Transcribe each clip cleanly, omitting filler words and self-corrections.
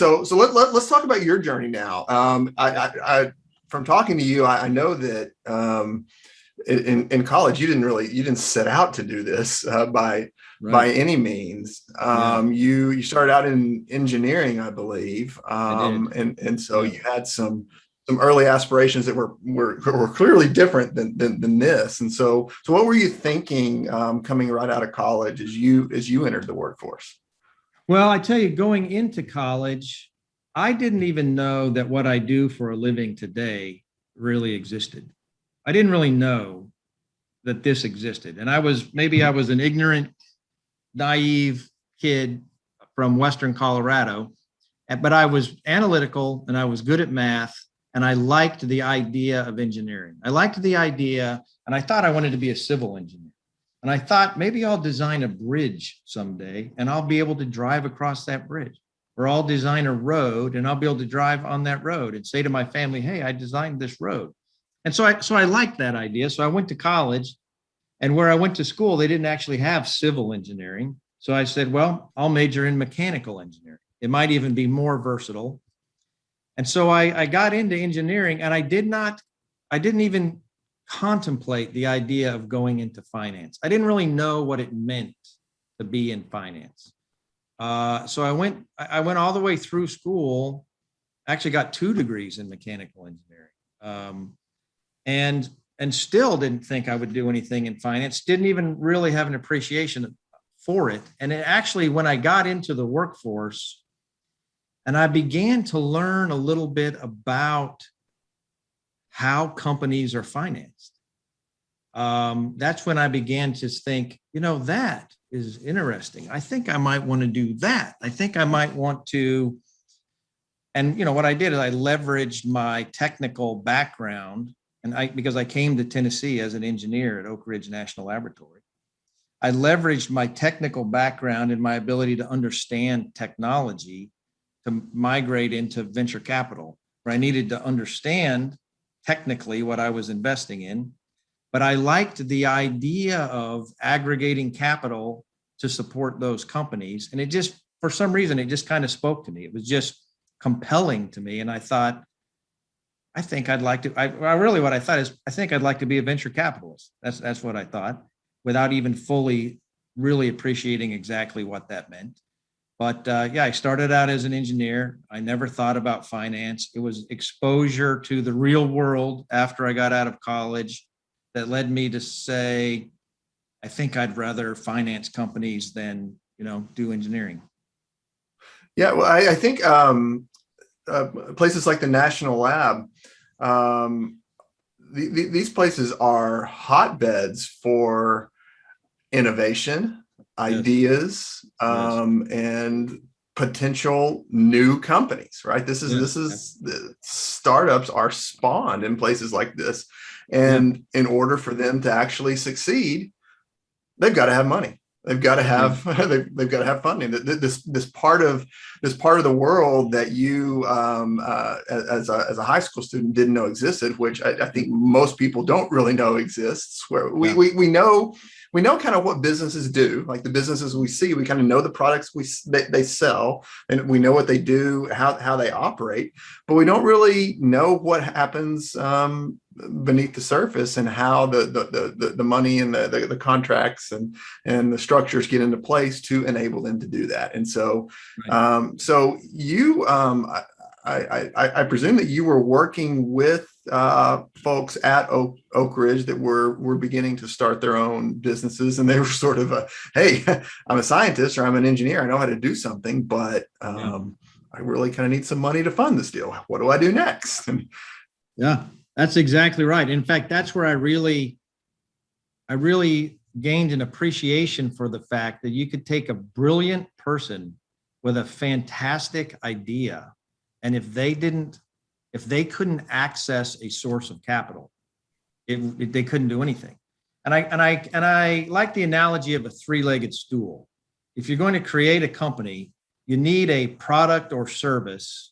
let's talk about your journey now. From talking to you, I know that in college you didn't set out to do this by Right. any means. Yeah, You started out in engineering, I believe, I did. and so Yeah. you had some early aspirations that were clearly different than this. And so what were you thinking coming right out of college as you entered the workforce? Well, I tell you, going into college, I didn't even know that what I do for a living today really existed. I didn't really know that this existed. And maybe I was an ignorant, naive kid from Western Colorado, but I was analytical and I was good at math and I liked the idea of engineering. I liked the idea and I thought I wanted to be a civil engineer. And I thought maybe I'll design a bridge someday and I'll be able to drive across that bridge. Or I'll design a road and I'll be able to drive on that road and say to my family, hey, I designed this road. And so I liked that idea. So I went to college, and where I went to school, they didn't actually have civil engineering. So I said, well, I'll major in mechanical engineering. It might even be more versatile. And so I got into engineering and I didn't even contemplate the idea of going into finance. I didn't really know what it meant to be in finance. So I went all the way through school, actually got 2 degrees in mechanical engineering. And and still didn't think I would do anything in finance, didn't even really have an appreciation for it. And it actually, when I got into the workforce and I began to learn a little bit about how companies are financed, that's when I began to think, that is interesting. I think I might want to do that. I think I might want to. And what I did is I leveraged my technical background, and because I came to Tennessee as an engineer at Oak Ridge National Laboratory, I leveraged my technical background and my ability to understand technology to migrate into venture capital, where I needed to understand technically what I was investing in. But I liked the idea of aggregating capital to support those companies. And for some reason, it just kind of spoke to me. It was just compelling to me. And I thought, I think I'd like to, really what I thought is, I think I'd like to be a venture capitalist. That's what I thought, without even fully really appreciating exactly what that meant. But yeah, I started out as an engineer. I never thought about finance. It was exposure to the real world after I got out of college that led me to say, I think I'd rather finance companies than, do engineering. Yeah, well, I think places like the National Lab, um, these places are hotbeds for innovation, Yes, ideas, yes, and potential new companies. Right? yes, The startups are spawned in places like this, yeah, and in order for them to actually succeed, they've got to have money. They've got to they do. have they've got to have funding. This part of the world that you as a high school student didn't know existed, which I Yeah, think most people don't really know exists. Where yeah, we know kind of what businesses do, like the businesses we see. We kind of know the products they sell, and we know what they do, how they operate, but we don't really know what happens beneath the surface and how the money and the contracts and the structures get into place to enable them to do that. And so right. so you I presume that you were working with folks at Oak Ridge that were beginning to start their own businesses, and they were sort of hey, I'm a scientist or I'm an engineer, I know how to do something, but Yeah, I really kind of need some money to fund this deal. What do I do next? And yeah, that's exactly right. In fact, that's where I really gained an appreciation for the fact that you could take a brilliant person with a fantastic idea, and if they couldn't access a source of capital, they couldn't do anything. And I like the analogy of a three-legged stool. If you're going to create a company, you need a product or service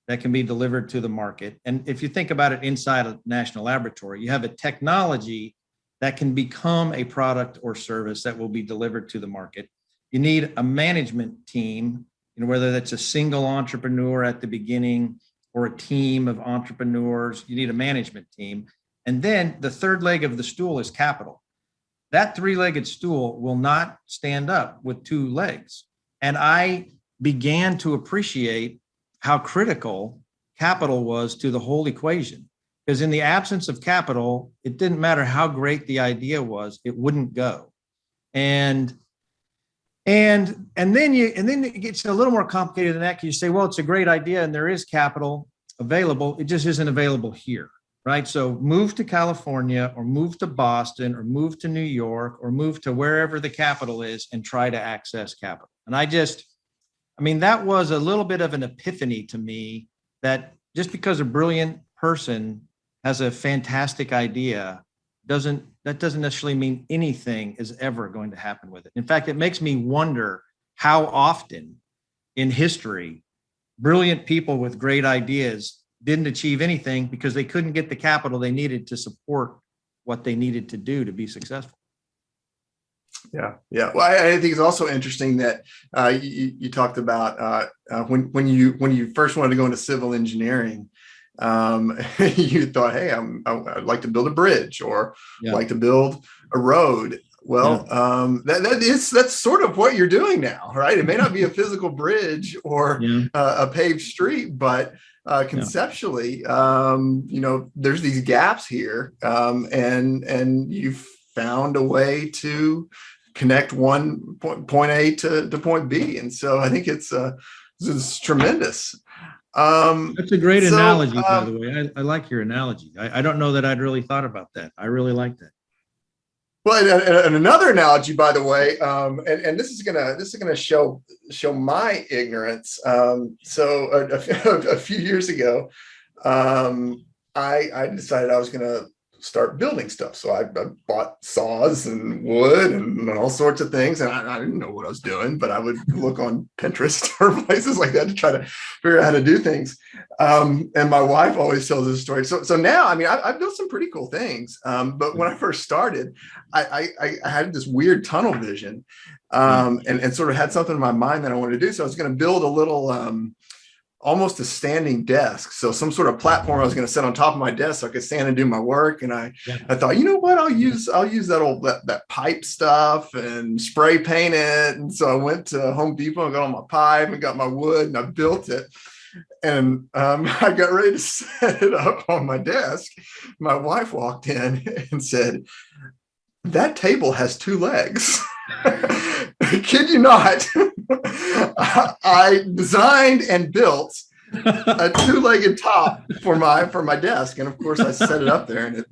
that can be delivered to the market. And if you think about it inside a national laboratory, you have a technology that can become a product or service that will be delivered to the market. You need a management team whether that's a single entrepreneur at the beginning or a team of entrepreneurs. You need a management team. And then the third leg of the stool is capital. That three-legged stool will not stand up with two legs. And I began to appreciate how critical capital was to the whole equation. Because in the absence of capital, it didn't matter how great the idea was, it wouldn't go. And then it gets a little more complicated than that, because you say, well, it's a great idea and there is capital available. It just isn't available here, right? So move to California or move to Boston or move to New York or move to wherever the capital is and try to access capital. And that was a little bit of an epiphany to me, that just because a brilliant person has a fantastic idea doesn't necessarily mean anything is ever going to happen with it. In fact, it makes me wonder how often in history brilliant people with great ideas didn't achieve anything because they couldn't get the capital they needed to support what they needed to do to be successful. Yeah. Well, I think it's also interesting that you talked about when you first wanted to go into civil engineering, you thought, hey, I'd like to build a bridge or like to build a road. Well, that's sort of what you're doing now, right? It may not be a physical bridge or a paved street, but conceptually, there's these gaps here, and you've found a way to connect one point A to point B, and so I think it's tremendous. That's a great analogy, by the way. I like your analogy. I don't know that I'd really thought about that. I really like that. Well, and another analogy, by the way, and this is gonna show my ignorance. So a few years ago, I decided I was gonna start building stuff. So I bought saws and wood and all sorts of things. And I didn't know what I was doing, but I would look on Pinterest or places like that to try to figure out how to do things. And my wife always tells this story. So now, I've built some pretty cool things. But when I first started, I had this weird tunnel vision, and sort of had something in my mind that I wanted to do. So I was going to build a little, almost a standing desk. So some sort of platform I was going to set on top of my desk so I could stand and do my work. And I thought, you know what, I'll use that pipe stuff and spray paint it. And so I went to Home Depot and got on my pipe and got my wood and I built it. And I got ready to set it up on my desk. My wife walked in and said, "That table has two legs." Kid you not. I designed and built a two-legged top for my desk, and of course I set it up there and it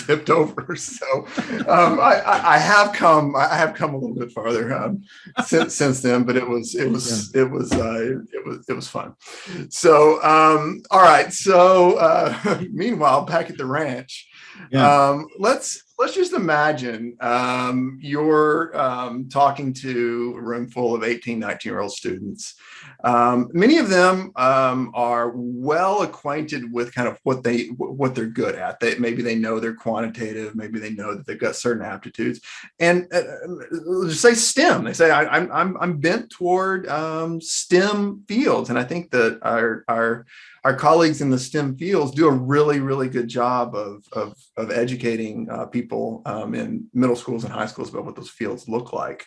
tipped over. So I have come a little bit farther since then, but it was fun. So all right. So meanwhile, back at the ranch, let's just imagine you're talking to a room full of 18, 19-year-old students. Many of them are well acquainted with kind of what they're good at. Maybe they know they're quantitative. Maybe they know that they've got certain aptitudes. And just say STEM. They say I'm bent toward STEM fields. And I think that our colleagues in the STEM fields do a really, really good job of educating people in middle schools and high schools about what those fields look like.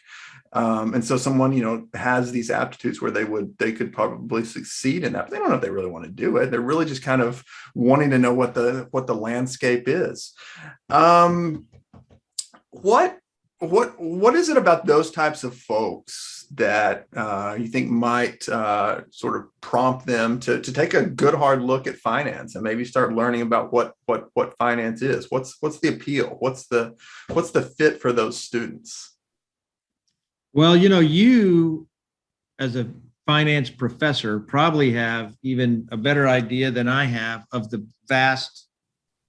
And so someone, has these aptitudes where they could probably succeed in that, but they don't know if they really want to do it. They're really just kind of wanting to know what the landscape is. What is it about those types of folks that you think might sort of prompt them to take a good hard look at finance and maybe start learning about what finance is? What's the appeal? What's the fit for those students? Well, you as a finance professor probably have even a better idea than I have of the vast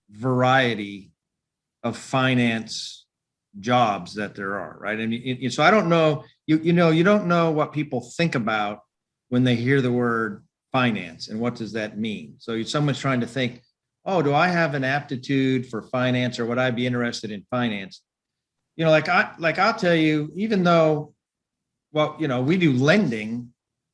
variety of finance jobs that there are, right? So I don't know, you don't know what people think about when they hear the word finance and what does that mean. So someone's trying to think, oh, do I have an aptitude for finance or would I be interested in finance? I'll tell you, even though, we do lending,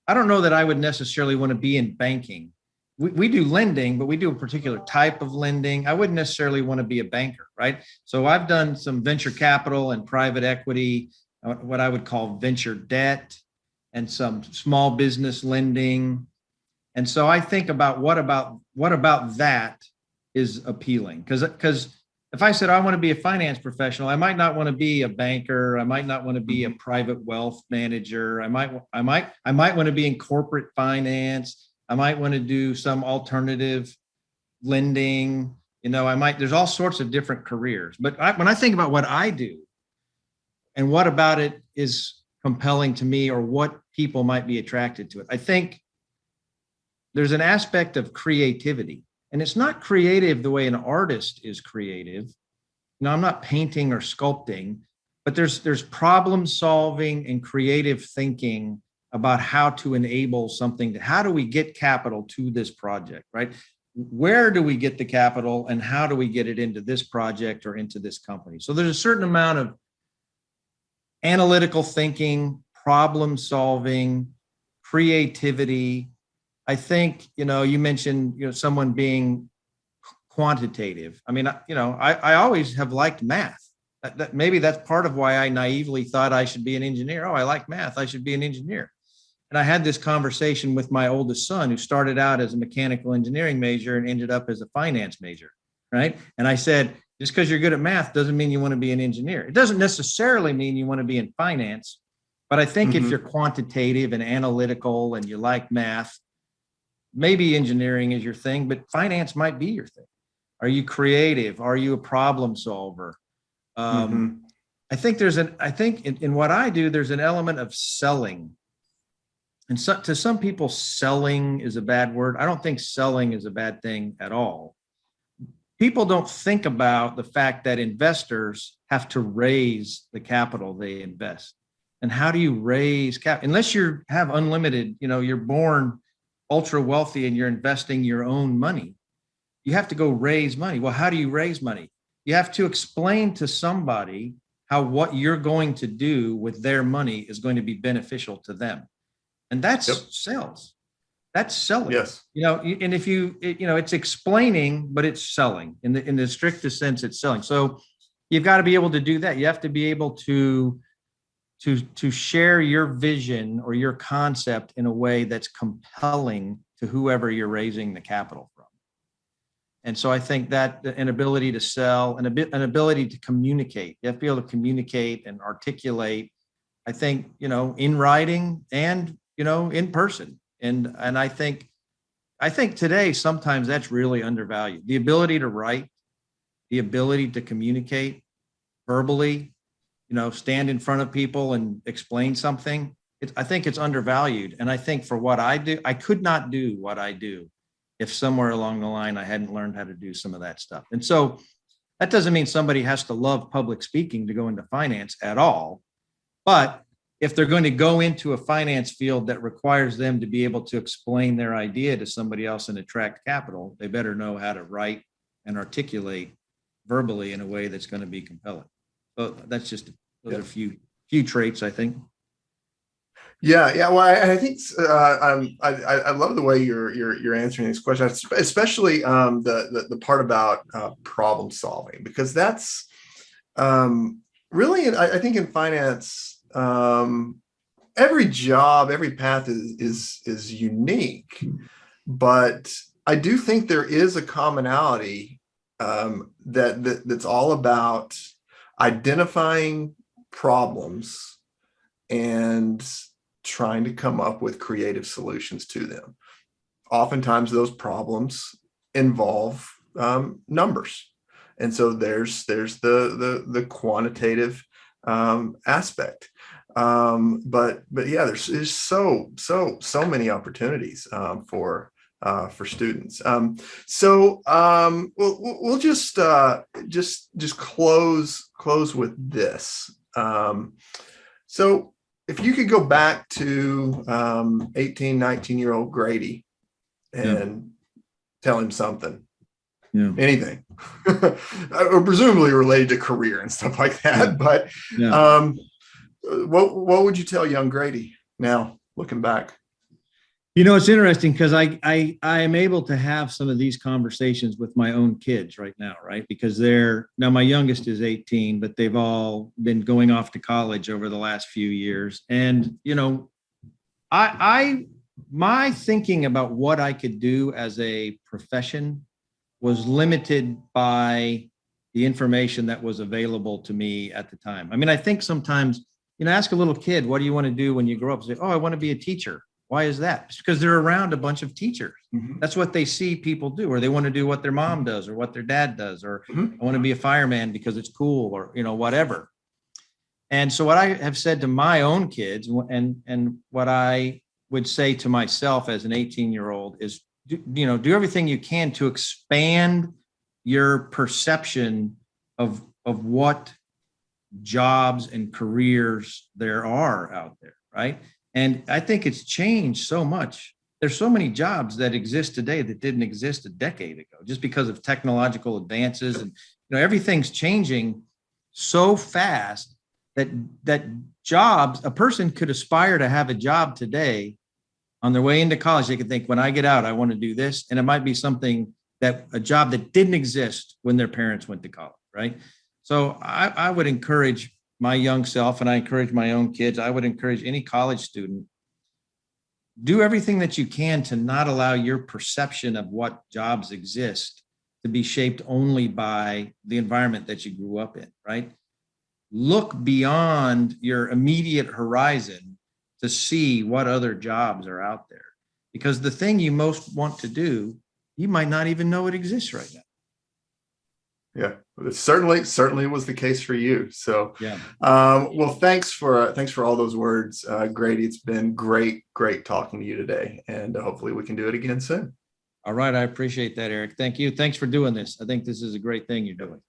I don't know that I would necessarily want to be in banking. We do lending, but we do a particular type of lending. I wouldn't necessarily want to be a banker, right? So I've done some venture capital and private equity, what I would call venture debt, and some small business lending. And so I think about what about that is appealing? Because if I said I want to be a finance professional, I might not want to be a banker. I might not want to be a private wealth manager. I might want to be in corporate finance. I might want to do some alternative lending. There's all sorts of different careers. But when I think about what I do and what about it is compelling to me or what people might be attracted to it, I think there's an aspect of creativity. And it's not creative the way an artist is creative. I'm not painting or sculpting, but there's problem solving and creative thinking about how to enable something. How do we get capital to this project, right? Where do we get the capital and how do we get it into this project or into this company? So there's a certain amount of analytical thinking, problem solving, creativity. I think, you mentioned, someone being quantitative. I mean, I always have liked math. Maybe that's part of why I naively thought I should be an engineer. Oh, I like math. I should be an engineer. And I had this conversation with my oldest son, who started out as a mechanical engineering major and ended up as a finance major, right? And I said, just because you're good at math doesn't mean you want to be an engineer. It doesn't necessarily mean you want to be in finance, but I think if you're quantitative and analytical and you like math, maybe engineering is your thing, but finance might be your thing. Are you creative? Are you a problem solver? I think in what I do, there's an element of selling. And so, to some people, selling is a bad word. I don't think selling is a bad thing at all. People don't think about the fact that investors have to raise the capital they invest. And how do you raise capital? Unless you have unlimited, you're born ultra wealthy and you're investing your own money, you have to go raise money. Well, how do you raise money? You have to explain to somebody how what you're going to do with their money is going to be beneficial to them. And that's sales. That's selling. Yes. And if it's explaining, but it's selling in the strictest sense, it's selling. So you've got to be able to do that. You have to be able to share your vision or your concept in a way that's compelling to whoever you're raising the capital from. And so I think that an ability to sell, an ability to communicate, you have to be able to communicate and articulate, I think, in writing and, in person. And I think today, sometimes that's really undervalued. The ability to write, the ability to communicate verbally, stand in front of people and explain something. I think it's undervalued. And I think for what I do, I could not do what I do if somewhere along the line I hadn't learned how to do some of that stuff. And so that doesn't mean somebody has to love public speaking to go into finance at all. But if they're going to go into a finance field that requires them to be able to explain their idea to somebody else and attract capital, they better know how to write and articulate verbally in a way that's going to be compelling. So that's just those are a few traits, I think. Yeah. Well, I think I love the way you're answering these questions, especially the part about problem solving, because that's really, I think in finance, every job, every path is unique, but I do think there is a commonality that's all about identifying problems and trying to come up with creative solutions to them. Oftentimes those problems involve numbers. And so there's the quantitative aspect. But yeah, there's so many opportunities for students. We'll just close with this. So if you could go back to 18, 19-year-old Grady and tell him something, anything, or presumably related to career and stuff like that. But what would you tell young Grady now, looking back? You know, it's interesting because I am able to have some of these conversations with my own kids right now, right? Because they're now my youngest is 18, but they've all been going off to college over the last few years. And, you know, I my thinking about what I could do as a profession was limited by the information that was available to me at the time. I mean, I think sometimes, you know, ask a little kid, what do you want to do when you grow up? Say, oh, I want to be a teacher. Why is that? It's because they're around a bunch of teachers. Mhm. That's what they see people do, or they want to do what their mom does or what their dad does, or Mhm. I want to be a fireman because it's cool, or, you know, whatever. And so what I have said to my own kids, and what I would say to myself as an 18-year-old is, you know, do everything you can to expand your perception of what jobs and careers there are out there, right? And I think it's changed so much. There's so many jobs that exist today that didn't exist a decade ago, just because of technological advances, and you know everything's changing so fast that that jobs, a person could aspire to have a job today on their way into college. They could think, when I get out, I want to do this, and it might be something that a job that didn't exist when their parents went to college, right? So I would encourage my young self, and I encourage my own kids. I would encourage any college student, do everything that you can to not allow your perception of what jobs exist to be shaped only by the environment that you grew up in, right? Look beyond your immediate horizon to see what other jobs are out there. Because the thing you most want to do, you might not even know it exists right now. Yeah, it certainly was the case for you. So, Yeah. well, thanks for all those words, Grady. It's been great talking to you today, and hopefully we can do it again soon. All right. I appreciate that, Eric. Thank you. Thanks for doing this. I think this is a great thing you're doing.